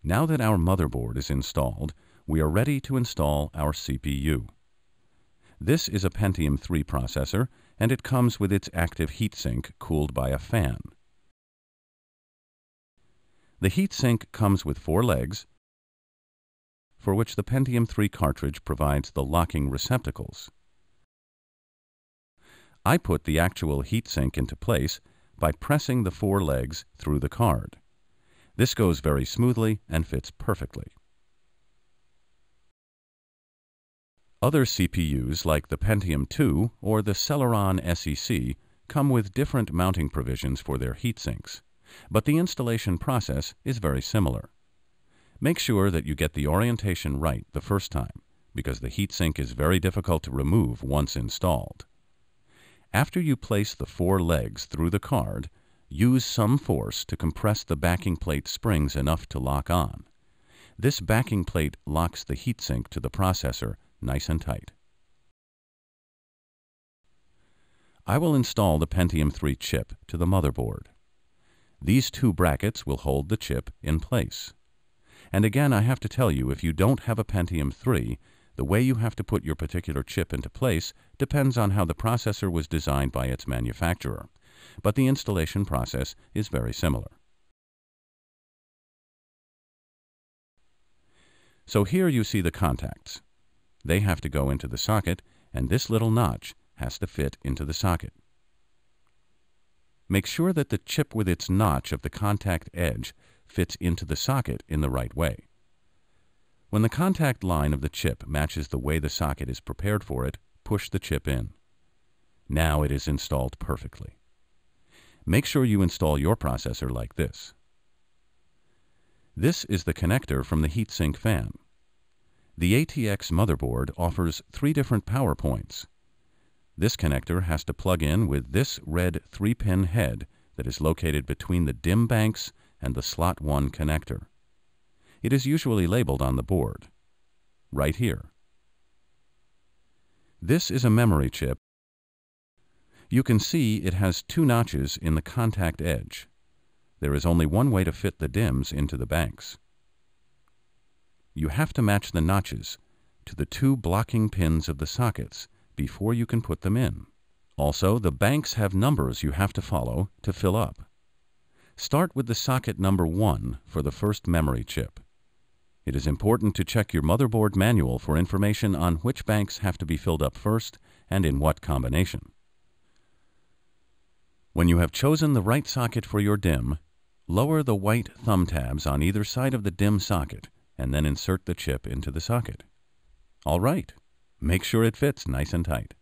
Now that our motherboard is installed, we are ready to install our CPU. This is a Pentium 3 processor, and it comes with its active heatsink cooled by a fan. The heatsink comes with 4 legs, for which the Pentium 3 cartridge provides the locking receptacles. I put the actual heatsink into place by pressing the 4 legs through the card. This goes very smoothly and fits perfectly. Other CPUs like the Pentium 2 or the Celeron SEC come with different mounting provisions for their heatsinks, but the installation process is very similar. Make sure that you get the orientation right the first time, because the heatsink is very difficult to remove once installed. After you place the 4 legs through the card, use some force to compress the backing plate springs enough to lock on. This backing plate locks the heatsink to the processor nice and tight. I will install the Pentium 3 chip to the motherboard. These 2 brackets will hold the chip in place. And again, I have to tell you, if you don't have a Pentium 3, the way you have to put your particular chip into place depends on how the processor was designed by its manufacturer, but the installation process is very similar. So here you see the contacts. They have to go into the socket, and this little notch has to fit into the socket. Make sure that the chip with its notch of the contact edge fits into the socket in the right way. When the contact line of the chip matches the way the socket is prepared for it, push the chip in. Now it is installed perfectly. Make sure you install your processor like this. This is the connector from the heatsink fan. The ATX motherboard offers 3 different power points. This connector has to plug in with this red 3-pin head that is located between the DIMM banks and the slot 1 connector. It is usually labeled on the board, right here. This is a memory chip. You can see it has 2 notches in the contact edge. There is only one way to fit the DIMMs into the banks. You have to match the notches to the 2 blocking pins of the sockets before you can put them in. Also, the banks have numbers you have to follow to fill up. Start with the socket number 1 for the first memory chip. It is important to check your motherboard manual for information on which banks have to be filled up first and in what combination. When you have chosen the right socket for your DIMM, lower the white thumb tabs on either side of the DIMM socket and then insert the chip into the socket. All right, make sure it fits nice and tight.